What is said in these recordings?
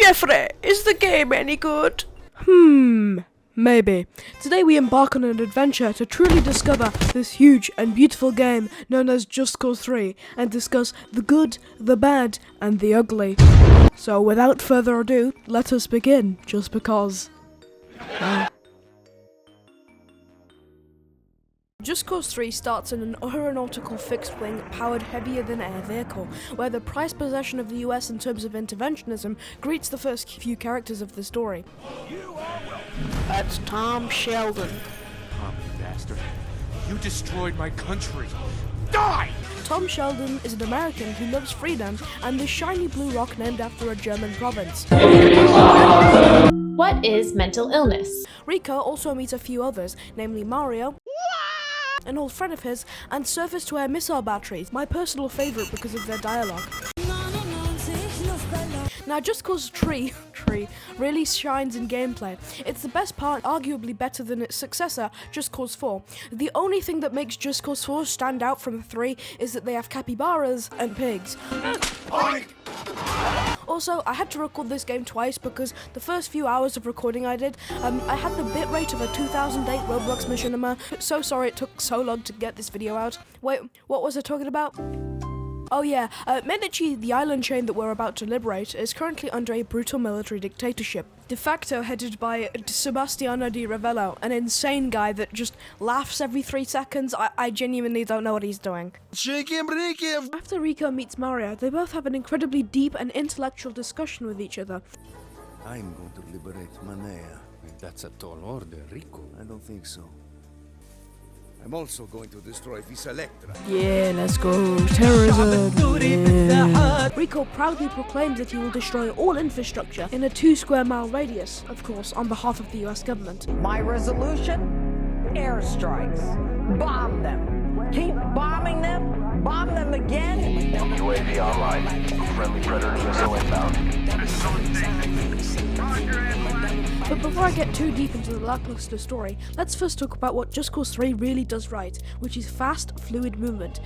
Jeffrey, is the game any good? Maybe. Today we embark on an adventure to truly discover this huge and beautiful game known as Just Cause 3 and discuss the good, the bad, and the ugly. So without further ado, let us begin, just because. Just Cause 3 starts in an aeronautical fixed-wing, powered heavier-than-air vehicle, where the prized possession of the US in terms of interventionism greets the first few characters of the story. That's Tom Sheldon. Tom, you bastard. You destroyed my country. Die! Tom Sheldon is an American who loves freedom and the shiny blue rock named after a German province. What is mental illness? Rico also meets a few others, namely Mario, an old friend of his, and surface-to-air missile batteries, my personal favourite because of their dialogue. Now, Just Cause 3 really shines in gameplay. It's the best part, arguably better than its successor, Just Cause 4. The only thing that makes Just Cause 4 stand out from 3 is that they have capybaras and pigs. Also, I had to record this game twice because the first few hours of recording I did, I had the bitrate of a 2008 Roblox machinima. So sorry it took so long to get this video out. Wait, what was I talking about? Oh yeah, Medici, the island chain that we're about to liberate, is currently under a brutal military dictatorship, de facto headed by Sebastiano di Ravello, an insane guy that just laughs every 3 seconds. I genuinely don't know what he's doing. After Rico meets Mario, they both have an incredibly deep and intellectual discussion with each other. I'm going to liberate Manea. That's a tall order, Rico. I don't think so. I'm also going to destroy Vis Electra. Yeah, let's go. Terrorism. Yeah. Rico proudly proclaims that he will destroy all infrastructure in a 2 square mile radius, of course, on behalf of the US government. My resolution? Airstrikes. Bomb them. Keep bombing them. Bomb them again. UAV online. Friendly Predator missile inbound. But before I get too deep into the lackluster story, let's first talk about what Just Cause 3 really does right, which is fast, fluid movement.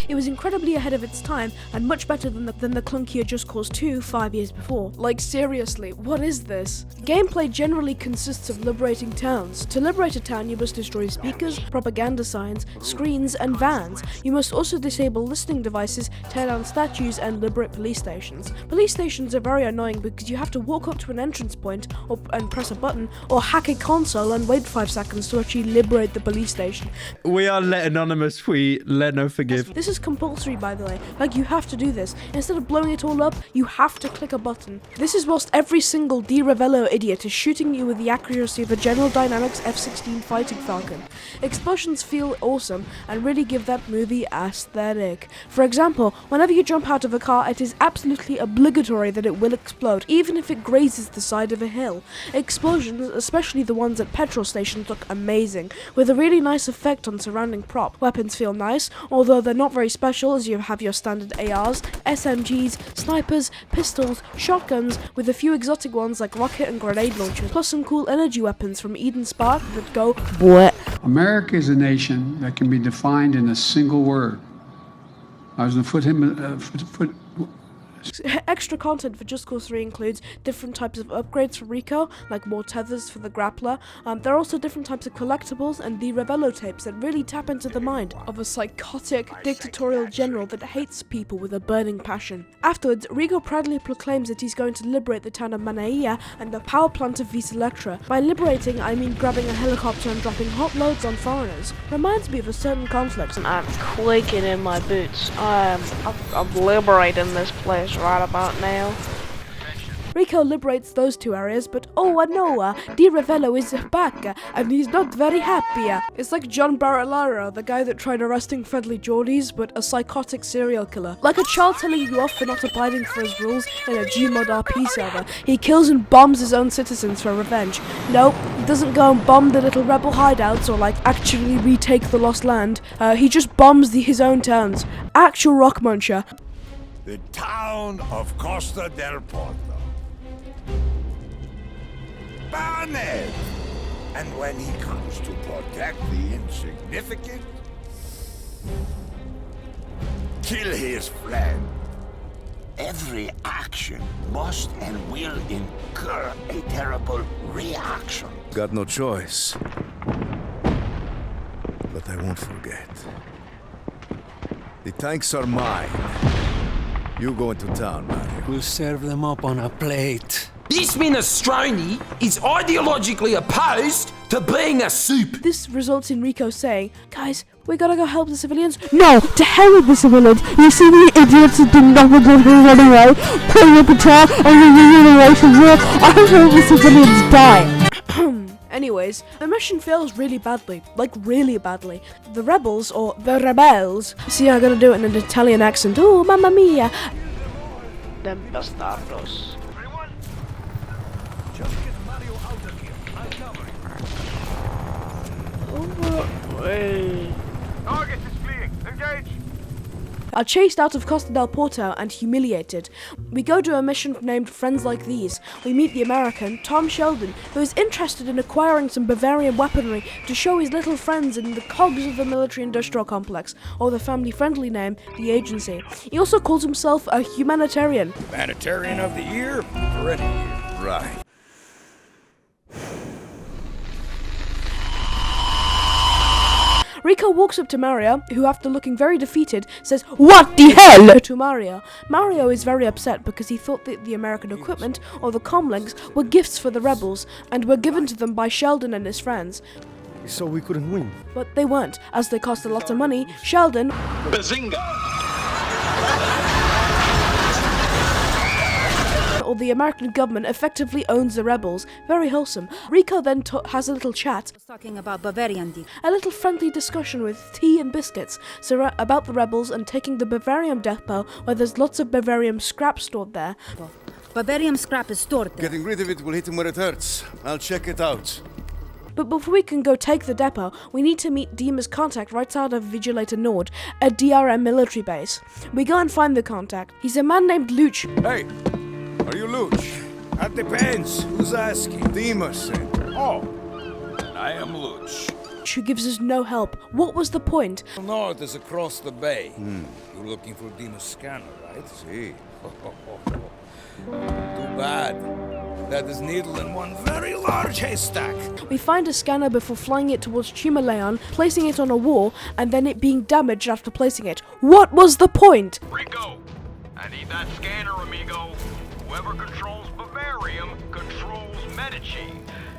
It was incredibly ahead of its time and much better than the clunkier Just Cause 2 5 years before. Like seriously, what is this? Gameplay generally consists of liberating towns. To liberate a town, you must destroy speakers, propaganda signs, screens, and vans. You must also disable listening devices, tear down statues, and liberate police stations. Police stations are very annoying because you have to walk up to an entrance point and press a button, or hack a console and wait 5 seconds to actually liberate the police station. We are let anonymous, we let no forgive. This is compulsory, by the way. Like, you have to do this. Instead of blowing it all up, you have to click a button. This is whilst every single Di Ravello idiot is shooting you with the accuracy of a General Dynamics F-16 Fighting Falcon. Explosions feel awesome and really give that movie aesthetic. For example, whenever you jump out of a car, it is absolutely obligatory that it will explode, even if it grazes the side of a hill. Explosions, especially the ones at petrol stations, look amazing, with a really nice effect on surrounding prop. Weapons feel nice, although they're not very special, as you have your standard ARs, SMGs, snipers, pistols, shotguns, with a few exotic ones like rocket and grenade launchers, plus some cool energy weapons from Eden Spark that go bleh. America is a nation that can be defined in a single word. I was going to Extra content for Just Cause 3 includes different types of upgrades for Rico, like more tethers for the grappler. There are also different types of collectibles and the Ravello tapes that really tap into the mind of a psychotic, dictatorial general that hates people with a burning passion. Afterwards, Rico proudly proclaims that he's going to liberate the town of Manea and the power plant of Vis Electra. By liberating, I mean grabbing a helicopter and dropping hot loads on foreigners. Reminds me of a certain conflict. I'm quaking in my boots. I'm liberating this place right about now. Rico liberates those 2 areas, but oh no, Di Ravello is back, and he's not very happy. It's like John Barilaro, the guy that tried arresting Friendly Geordies, but a psychotic serial killer. Like a child telling you off for not abiding for his rules in a Gmod RP server, he kills and bombs his own citizens for revenge. Nope, he doesn't go and bomb the little rebel hideouts or like actually retake the lost land. He just bombs his own towns. Actual rock muncher. The town of Costa del Porto. Banned! And when he comes to protect the insignificant, kill his friend. Every action must and will incur a terrible reaction. Got no choice. But I won't forget. The tanks are mine. You go into town, man. We'll serve them up on a plate. This minestrone is ideologically opposed to being a soup. This results in Rico saying, guys, we gotta go help the civilians. No, to hell with the civilians. You see the idiots who did nothing to me anyway, playing a guitar and the relations here. I hope the civilians die. Anyways, the mission fails really badly, like really badly. The rebels, or the rebels, see I'm gonna do it in an Italian accent, oh mamma mia. Them bastardos. Target is fleeing. Engage. Are chased out of Costa del Porto and humiliated. We go to a mission named Friends Like These. We meet the American, Tom Sheldon, who is interested in acquiring some Bavarian weaponry to show his little friends in the cogs of the military-industrial complex, or the family-friendly name, the Agency. He also calls himself a humanitarian. Humanitarian of the year? For any year. Right. Rico walks up to Mario, who after looking very defeated, says, "What the hell?" to Mario. Mario is very upset because he thought that the American equipment, or the comlinks, were gifts for the rebels, and were given to them by Sheldon and his friends. So we couldn't win. But they weren't, as they cost a lot of money. Sheldon, or the American government, effectively owns the rebels. Very wholesome. Rico then has a little chat, talking about Bavarian, a little friendly discussion with tea and biscuits about the rebels and taking the Bavarian depot, where there's lots of Bavarian scrap stored there. Bavarian scrap is stored there. Getting rid of it will hit him where it hurts. I'll check it out. But before we can go take the depot, we need to meet Dima's contact right out of Vigilator Nord, a DRM military base. We go and find the contact. He's a man named Luch. Hey, are you Luch? That depends. Who's asking? Dima said. Oh, I am Luch. Who gives us no help. What was the point? North is across the bay. You're looking for Dima's scanner, right? See. Too bad. That is needle in one very large haystack. We find a scanner before flying it towards Chimaleon, placing it on a wall, and then it being damaged after placing it. What was the point? Rico, I need that scanner, amigo. Whoever controls Bavarium controls Medici.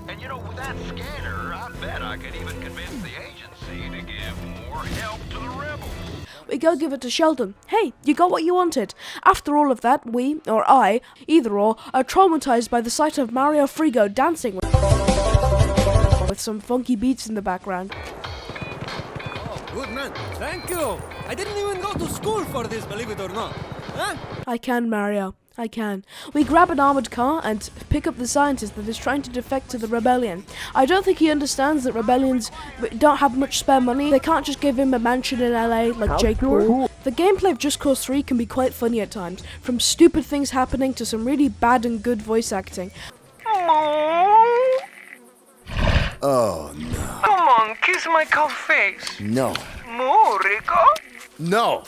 And you know, with that scanner, I bet I could even convince the agency to give more help to the rebels. We go give it to Sheldon. Hey, you got what you wanted. After all of that, we, or I, either or, are traumatized by the sight of Mario Frigo dancing with some funky beats in the background. Oh, good man. Thank you. I didn't even go to school for this, believe it or not. Huh? I can, Mario. I can. We grab an armored car and pick up the scientist that is trying to defect to the rebellion. I don't think he understands that rebellions don't have much spare money. They can't just give him a mansion in LA like Jake Paul. The gameplay of Just Cause 3 can be quite funny at times, from stupid things happening to some really bad and good voice acting. Oh, no. Come on, kiss my cold face. No. More, Rico. No.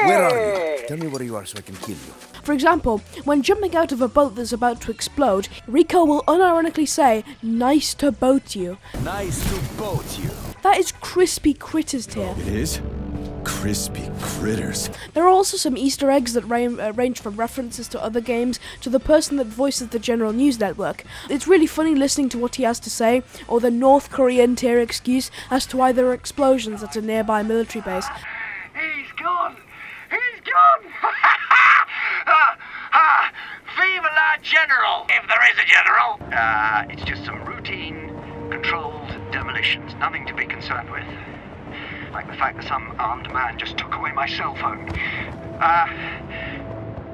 Where are you? Tell me where you are so I can kill you. For example, when jumping out of a boat that's about to explode, Rico will unironically say, "Nice to boat you." Nice to boat you. That is crispy critters tier. It is? Crispy critters. There are also some Easter eggs that range from references to other games to the person that voices the General News Network. It's really funny listening to what he has to say, or the North Korean tier excuse as to why there are explosions at a nearby military base. He's gone! He's gone! Viva la General! If there is a general! It's just some routine, controlled demolitions. Nothing to be concerned with. Like the fact that some armed man just took away my cell phone.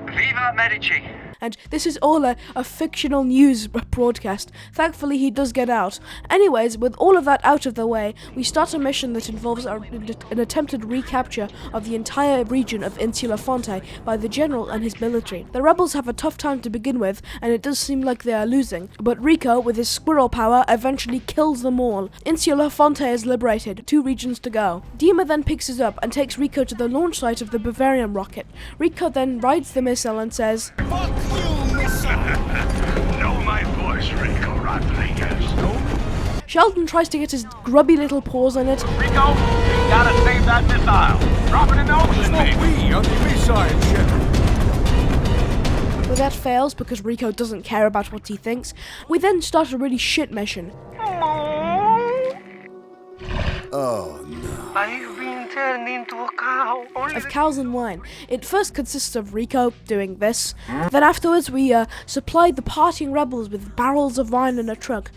Viva Medici! and this is all a fictional news broadcast. Thankfully, he does get out. Anyways, with all of that out of the way, we start a mission that involves an attempted recapture of the entire region of Insula Fonte by the general and his military. The rebels have a tough time to begin with, and it does seem like they are losing, but Rico, with his squirrel power, eventually kills them all. Insula Fonte is liberated, 2 regions to go. Dima then picks us up and takes Rico to the launch site of the Bavarian rocket. Rico then rides the missile and says, Fuck you, missile! Know my voice, Rico Rodriguez. Sheldon tries to get his grubby little paws on it. Rico, you gotta save that missile. Drop it in the ocean, baby. We on the missile ship. But that fails because Rico doesn't care about what he thinks. We then start a really shit mission. Oh no. I've been turned into a cow. Of cows and wine. It first consists of Rico doing this. Then afterwards we supplied the partying rebels with barrels of wine in a truck.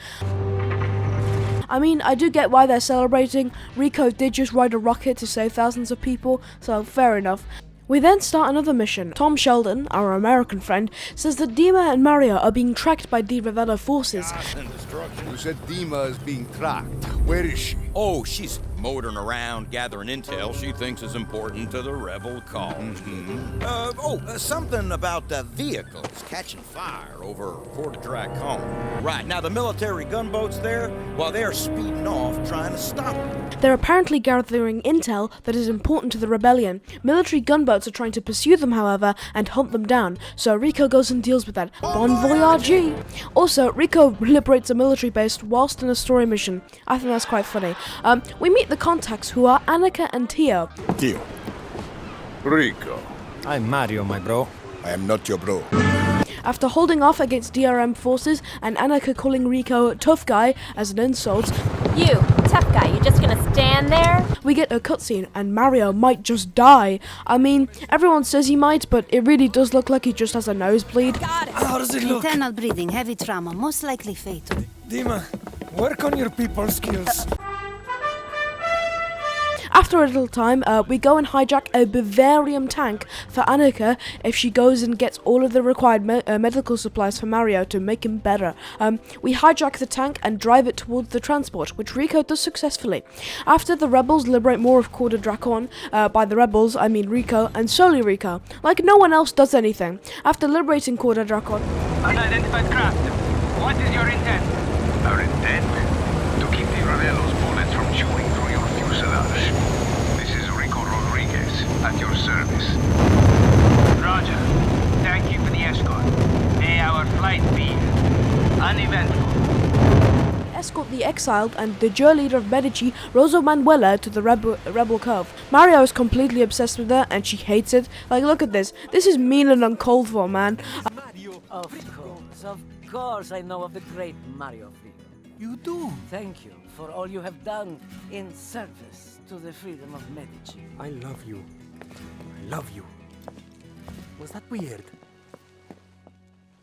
I mean, I do get why they're celebrating. Rico did just ride a rocket to save thousands of people, so fair enough. We then start another mission. Tom Sheldon, our American friend, says that Dima and Mario are being tracked by Di Ravello forces. You said Dima is being tracked. Where is she? Oh, she's motoring around, gathering intel she thinks is important to the rebel cause. Something about the vehicles catching fire over Fort Dracon. Right, now the military gunboats there, while they're speeding off trying to stop them. They're apparently gathering intel that is important to the rebellion. Military gunboats are trying to pursue them, however, and hunt them down, so Rico goes and deals with that. Bon voyage! Also, Rico liberates a military base whilst in a story mission. I think that's quite funny. We meet the contacts, who are Annika and Tio. Tio. Rico. I'm Mario, my bro. I am not your bro. After holding off against DRM forces and Annika calling Rico tough guy as an insult, You, tough guy, you just gonna stand there? we get a cutscene and Mario might just die. I mean, everyone says he might, but it really does look like he just has a nosebleed. How does it look? Internal bleeding, heavy trauma, most likely fatal. Dima, work on your people skills. After a little time, we go and hijack a Bavarian tank for Annika if she goes and gets all of the required medical supplies for Mario to make him better. We hijack the tank and drive it towards the transport, which Rico does successfully. After the rebels liberate more of Corda Dracon, by the rebels, I mean Rico, and solely Rico. Like no one else does anything. After liberating Corda Dracon, Unidentified craft. What is your intent? Our intent? To keep the Ravello's bullets from chewing through your fuselage. This is Rico Rodriguez, at your service. Roger. Thank you for the escort. May our flight be uneventful. escort the exiled and de jure leader of Medici, Rosa Manuela, to the Rebel Cove. Mario is completely obsessed with her and she hates it. Like, look at this. This is mean and uncalled for, man. Of course I know of the great Mario figure. You do? Thank you for all you have done in service to the freedom of Medici. I love you. I love you. Was that weird?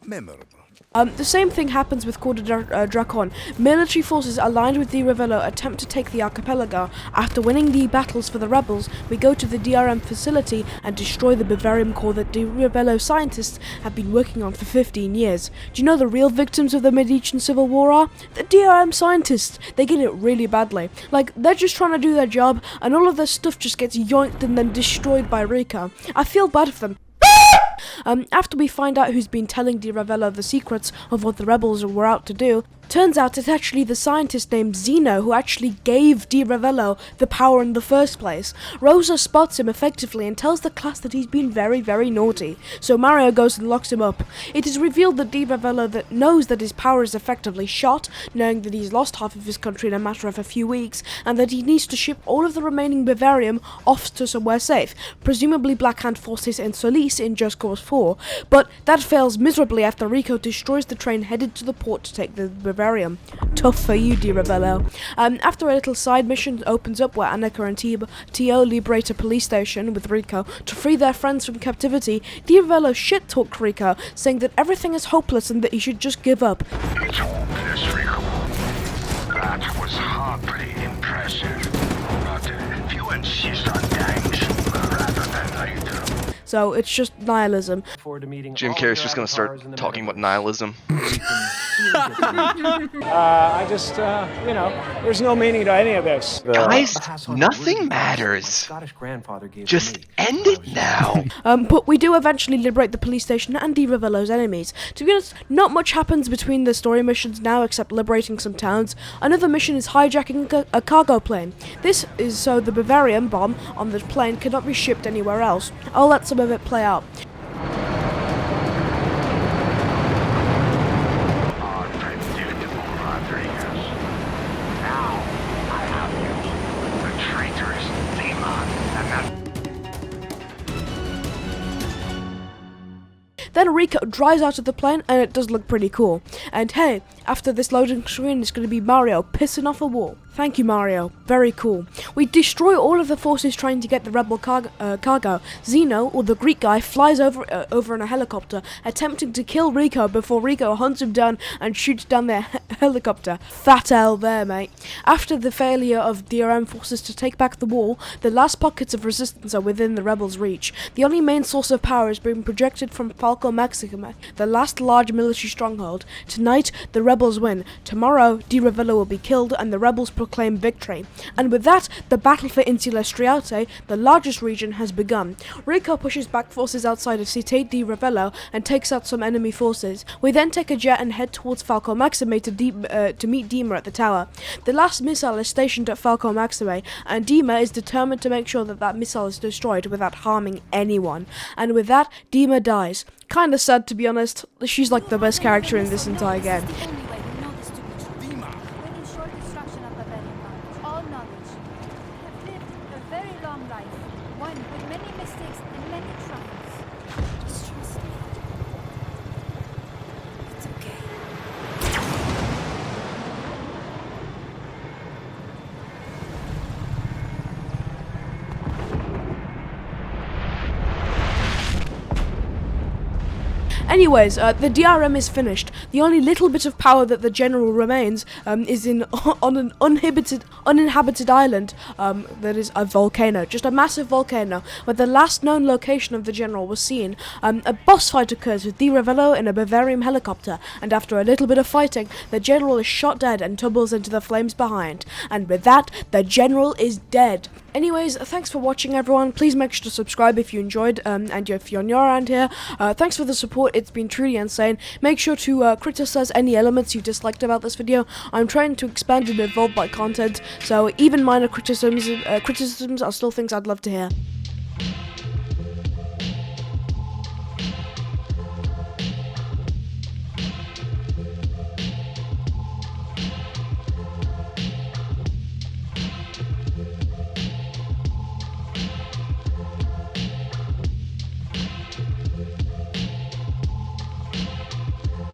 Memorable. The same thing happens with Corda Dracon. Military forces aligned with Di Ravello attempt to take the archipelago. After winning the battles for the rebels, we go to the DRM facility and destroy the Bavarian core that Di Ravello scientists have been working on for 15 years. Do you know the real victims of the Medici Civil War are? The DRM scientists. They get it really badly. Like, they're just trying to do their job, and all of their stuff just gets yoinked and then destroyed by Rico. I feel bad for them. After we find out who's been telling Di Ravello the secrets of what the rebels were out to do, turns out it's actually the scientist named Zeno who actually gave Di Ravello the power in the first place. Rosa spots him effectively and tells the class that he's been very, very naughty, so Mario goes and locks him up. It is revealed that Di Ravello knows that his power is effectively shot, knowing that he's lost half of his country in a matter of a few weeks, and that he needs to ship all of the remaining Bavarium off to somewhere safe, presumably Black Hand forces in Solis in Just Cause 4, but that fails miserably after Rico destroys the train headed to the port to take the Bavarium. Tough for you, Di Ravello. After a little side mission opens up where Annika and Tio liberate a police station with Rico to free their friends from captivity, Di Ravello shit-talked Rico, saying that everything is hopeless and that he should just give up. It's hopeless, Rico. That was hardly impressive. But if you insist on dying sooner rather than later... So it's just nihilism. Jim Carrey's just gonna start talking about nihilism. I just, you know, there's no meaning to any of this. Guys, nothing matters. Just end it now. But we do eventually liberate the police station and de-Ravello's enemies. To be honest, not much happens between the story missions now except liberating some towns. Another mission is hijacking a cargo plane. This is so the Bavarian bomb on the plane cannot be shipped anywhere else. I'll let some of it play out. Then Rico dries out of the plane and it does look pretty cool. And hey, after this loading screen it's going to be Mario pissing off a wall. Thank you, Mario. Very cool. We destroy all of the forces trying to get the rebel cargo. Zeno, or the Greek guy, flies over in a helicopter, attempting to kill Rico before Rico hunts him down and shoots down their helicopter. Fat L there, mate. After the failure of DRM forces to take back the wall, the last pockets of resistance are within the rebels' reach. The only main source of power is being projected from Falco Maxima, the last large military stronghold. Tonight, the rebels win. Tomorrow, Di Ravello will be killed and the rebels proclaim victory. And with that, the battle for Insula Striate, the largest region, has begun. Rico pushes back forces outside of Città di Ravello and takes out some enemy forces. We then take a jet and head towards Falco Maxime to meet Dima at the tower. The last missile is stationed at Falco Maxime, and Dima is determined to make sure that that missile is destroyed without harming anyone. And with that, Dima dies. Kinda sad, to be honest. She's like the best character in this entire game. Anyways, the DRM is finished. The only little bit of power that the general remains is on an uninhabited island that is a volcano, just a massive volcano, where the last known location of the general was seen. A boss fight occurs with Di Ravello in a Bavarian helicopter, and after a little bit of fighting, the general is shot dead and tumbles into the flames behind. And with that, the general is dead. Anyways, thanks for watching, everyone. Please make sure to subscribe if you enjoyed, and if you're new around here. Thanks for the support. It's been truly insane. Make sure to criticize any elements you disliked about this video. I'm trying to expand and evolve my content, so even minor criticisms are still things I'd love to hear.